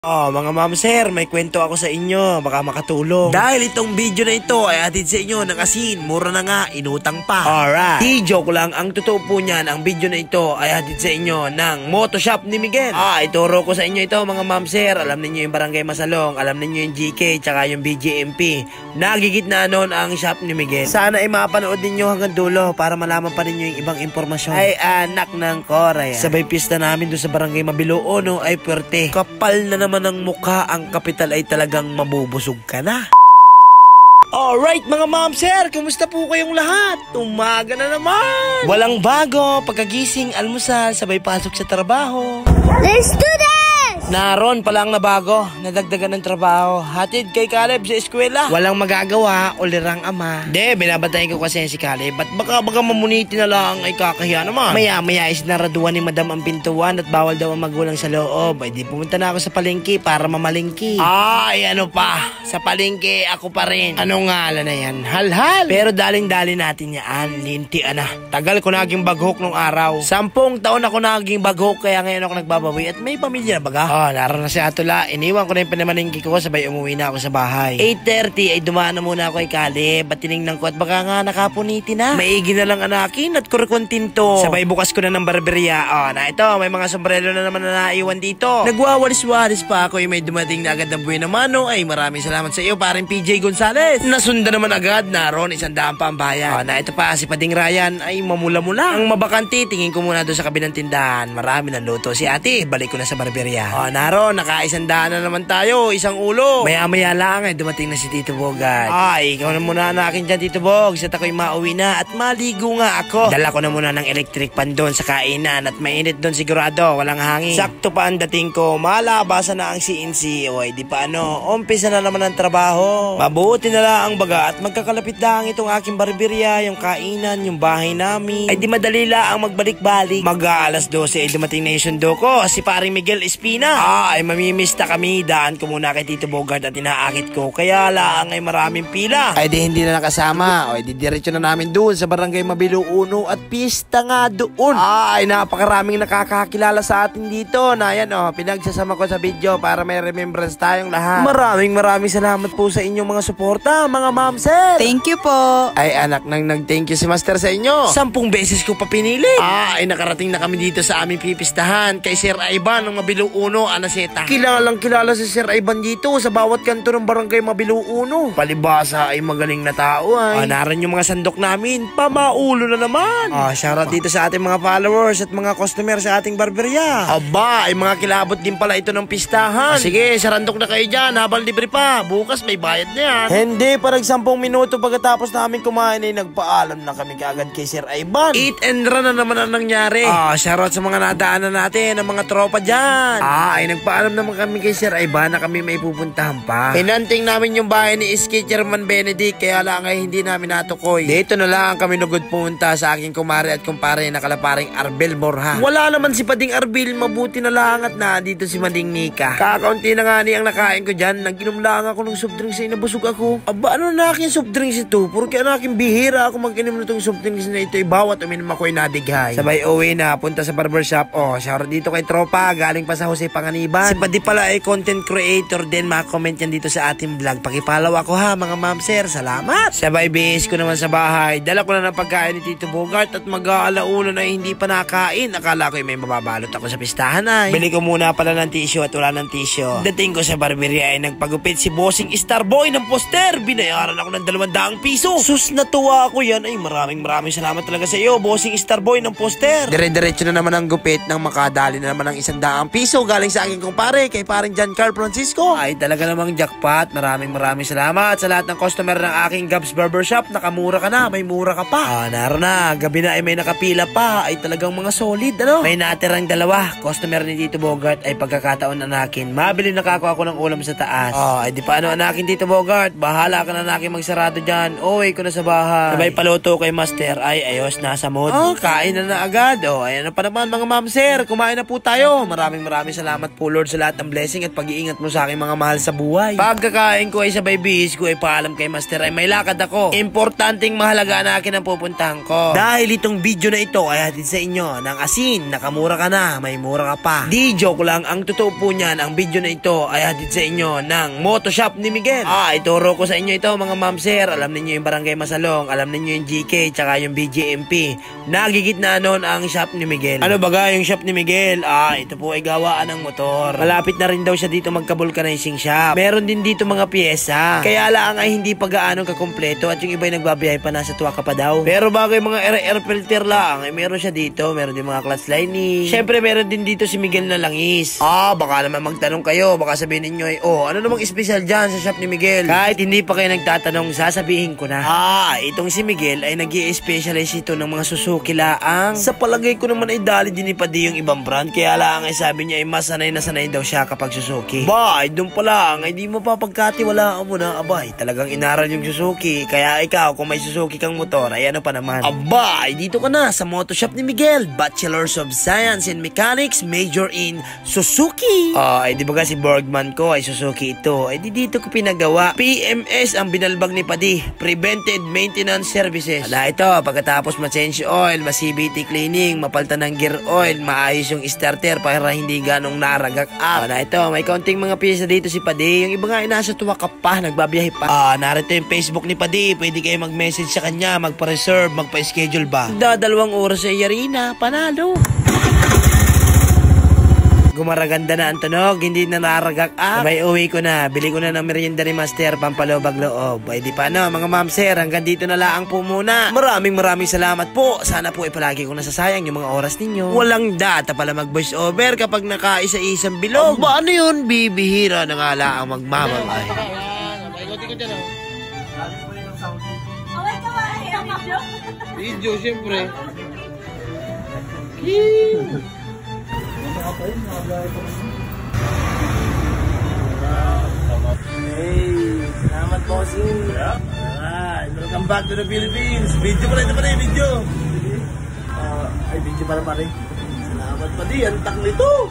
Oh, mga ma'am sir, may kwento ako sa inyo, baka makatulong. Dahil itong video na ito ay hatid sa inyo ng asin, mura na nga, inutang pa. Alright, di joke lang, ang totoo po niyan, ang video na ito ay hatid sa inyo ng Motoshop ni Miguel. Ituro ko sa inyo ito mga ma'am sir, alam niyo yung Barangay Masalong, alam niyo yung GK, tsaka yung BGMP. Nagigitna noon ang shop ni Miguel. Sana ay mapanood ninyo hanggang dulo para malaman pa ninyo yung ibang impormasyon. Ay anak ng Korea. Sabay pista namin doon sa Barangay Mabiluo, no, ay puwerte. Kapal na naman ng mukha, ang kapital ay talagang mabubusog ka na. Alright mga ma'am sir, kumusta po kayong lahat? Umaga na naman! Walang bago, pagkagising, almusal, sabay pasok sa trabaho. Let's do this! Naroon pala ang nabago, nadagdagan ng trabaho. Hatid kay Caleb sa eskwela. Walang magagawa, ulirang ama. De, binabantayan ko kasi si Caleb. At baka mamuniti na lang ay kakahiya naman. Maya-maya is naraduan ni madam ang pintuan at bawal daw ang magulang sa loob. Ay di pumunta na ako sa palengke para mamalingki. Ay ano pa, sa palengke ako pa rin. Anong ngalan na yan? Halhal. Pero daling-dali natin yan, lintian na. Tagal ko naging baghok nung araw. 10 taon ako naging baghok kaya ngayon ako nagbabawi at may pamilya na baga. Naroon na si Atula. Iniwan ko na yung pinamalingki ko, sabay umuwi na ako sa bahay. 8:30 ay dumaan na muna ako kay Caleb at tinignan ko at baka nga nakapuniti na. Maigi na lang anakin at kurekontinto. Sabay bukas ko na ng barberya. Na ito, may mga sombrero na naman na naiwan dito. Nagwawalis-walis pa ako, may dumating na agad ng buhay na mano. Ay maraming salamat sa iyo, paring PJ Gonzales. Nasunda naman agad, naroon 100 pa ang bayan. Na ito pa, si Pading Ryan ay mamula-mula. Ang mabakanti, tingin ko muna doon sa kabilang tindahan. Marami ng luto si ate, balik ko na sa barberya. Naroon, naka-100 na naman tayo, isang ulo. Maya-maya lang ay dumating na si Tito Bogart. Ikaw na muna na akin dyan, Tito Bog. At ako'y mauwi na at maligo nga ako. Dala ko na muna ng electric pan doon sa kainan at mainit doon sigurado, walang hangin. Sakto pa ang dating ko, malabasan na ang CNC. Di pa umpisa na naman ang trabaho. Mabuti na lang ang baga at magkakalapit lang itong aking barberya, yung kainan, yung bahay namin. Ay di madali lang ang magbalik-balik. Mag-aalas 12 ay dumating na yung sundo ko, si paring Miguel Espina. Ay mamimista kami, daan ko muna kay Tito Bogart at inaakit ko. Kaya lang ay maraming pila. Ay di hindi na nakasama. Di diretso na namin doon sa Barangay Mabiluo 1 at pista nga doon. Ay napakaraming nakakakilala sa atin dito. Na yan pinagsasama ko sa video para may remembrance tayong lahat. Maraming salamat po sa inyong mga suporta, mga ma'am sir. Thank you po. Ay anak nang nag-thank you si Master sa inyo. 10 beses ko pa pinili. Ay nakarating na kami dito sa aming pipistahan kay Sir Ivan ng Mabiluo 1, Anaceta. Kilala si Sir Ivan dito sa bawat kanto ng Barangay Mabiluo 1. Palibasa ay magaling na tao ay. Naran yung mga sandok namin, pamaulo na naman. Shoutout dito sa ating mga followers at mga customer sa ating barberya. Ay mga kilabot din pala ito ng pistahan. Sige, sarandok na kayo dyan habang libre pa. Bukas may bayad na yan. Hindi, parang 10 minuto pagkatapos namin kumain ay nagpaalam na kami kaagad kay Sir Ivan. Eat and run na naman ang nangyari. Shoutout sa mga nadaanan natin, ang mga tropa dyan. Ay nagpaalam naman kami kay Sir Ivan na kami may pupuntahan pa. Pinanting namin yung bahay ni Iski Chairman Benedict kaya lang ay hindi namin natukoy. Dito na lang kami nugod pumunta sa aking kumare at kumpare na kalaparing Arbel Borja. Wala naman si Pading Arbel, mabuti na lang at dito si Mading Nika. Kakaunti na nga ang nakain ko dyan, naginom lang ako ng soft drinks ay nabusog ako. Ano na aking soft drinks ito? Porque aking bihira ako mag-inom na itong soft drinks na ito ay bawat uminom ako ay nadighay. Sabay uwi na, punta sa barbershop. Shoutout dito kay tropa, galing pa sa Jose Panganiban. Si Padi pala ay content creator din, makakomment yan dito sa ating vlog. Pakipalaw ako ha mga ma'am sir, salamat. Sabay bihis ko naman sa bahay, dala ko na ng pagkain ni Tito Bogart at mag-aalauna na hindi pa nakain. Akala ko may mababalot ako sa pistahan ay. Bili ko muna pala ng tissue at wala ng tissue. Dating ko sa barberya ay nagpagupit si Bossing Starboy ng poster. Binayaran ako ng 200 piso. Sus, natuwa ako yan. Ay maraming salamat talaga sa iyo, Bossing Starboy ng poster. Dire-diretso na naman ang gupit nang makadali na naman ng 100 piso galing sa aking kumpare kay paring John Carl Francisco. Ay talaga namang jackpot. Maraming salamat sa lahat ng customer ng aking Gabs Barbershop. Nakamura ka na, may mura ka pa. Naroon na, gabi na ay may nakapila pa. Ay talagang mga solid May natirang 2 customer ni Tito Bogart ay pagkakataon anakin. Mabili nakakuha ako ng ulam sa taas. Ay di pa anakin Tito Bogart. Bahala ka na anakin magsarado dyan. Uwi ko na sa bahay. Sabay paluto kay Master. Ay ayos na sa mood. Kain na agad. Ayan na pa naman mga ma'am sir. Kumain na po tayo. Maraming salamat. Salamat po Lord sa lahat ng blessing at pag-iingat mo sa aking mga mahal sa buhay. Pagkakain ko ay sabay bihis ko ay paalam kay Master ay may lakad ako. Importanteng mahalaga na akin ang pupuntahan ko. Dahil itong video na ito ay hatid sa inyo ng asin, nakamura ka na, may mura ka pa. Di joke lang, ang totoo po niyan, ang video na ito ay hatid sa inyo ng Motoshop ni Miguel. Ituro ko sa inyo ito mga ma'am sir. Alam niyo yung Barangay Masalong, alam niyo yung GK, tsaka yung BGMP. Nagigitna noon ang shop ni Miguel. Ano baga yung shop ni Miguel? Ito po ay gawaan ng motor. Malapit na rin daw siya dito magka-vulcanizing shop. Meron din dito mga pyesa. Kaya lang ay hindi pa gaano kakumpleto at yung iba ay nagbabiyahe pa nasa Tuwaka pa daw. Pero bago yung mga air filter lang, ay meron siya dito. Meron din mga clutch lining. Syempre meron din dito si Miguel na langis. Baka naman magtanong kayo. Baka sabihin ninyo ay, ano namang special dyan sa shop ni Miguel? Kahit hindi pa kayo nagtatanong, sasabihin ko na. Itong si Miguel ay nag-i-specialize ito ng mga Suzuki laang. Sa palagay ko naman ay dali din ni Padi yung ibang brand. Kaya lang ay sabi niya ay mas sanay na sanay daw siya kapag Suzuki. Doon pa lang ay di mo pa pagkatiwalaan mo na. Talagang inaral yung Suzuki. Kaya ikaw kung may Suzuki kang motor ay ano pa naman. Dito ka na sa Motoshop ni Miguel. Bachelors of Science and Mechanics, major in Suzuki. Di ba si Borgman ko ay Suzuki ito. Di dito ko pinagawa. PMS ang binalbag ni Padi. Prevented Maintenance Services. Ito, pagkatapos ma-change oil, ma-CVT cleaning, mapaltan ng gear oil, maayos yung starter para hindi ganong naragak up. Ito, may kaunting mga pyesa dito si Padi. Yung iba nga ay nasa Tuwaka pa, nagbabiyahe pa. Narito yung Facebook ni Padi. Pwede kayo mag-message sa kanya, magpa-reserve, magpa-schedule ba. 2 oras sa Yarina, panalo. Gumaraganda na ang tunog, hindi na naragak up. Sabay uwi ko na, bili ko na ng merienda ni Master, pampalobag loob. Di pa mga ma'am sir, hanggang dito na lang po muna. Maraming salamat po. Sana po ay palagi ko nasasayang yung mga oras ninyo. Walang data pala mag voice over kapag nakaisa-isang bilog. Ano yun? Bibihira na nga lang ang magmamangay. Video, siyempre. Salamat bossing. Welcome back to the Philippines. Video pa rin naman video. Video pala pare. Salamat pa di, ang tak nito.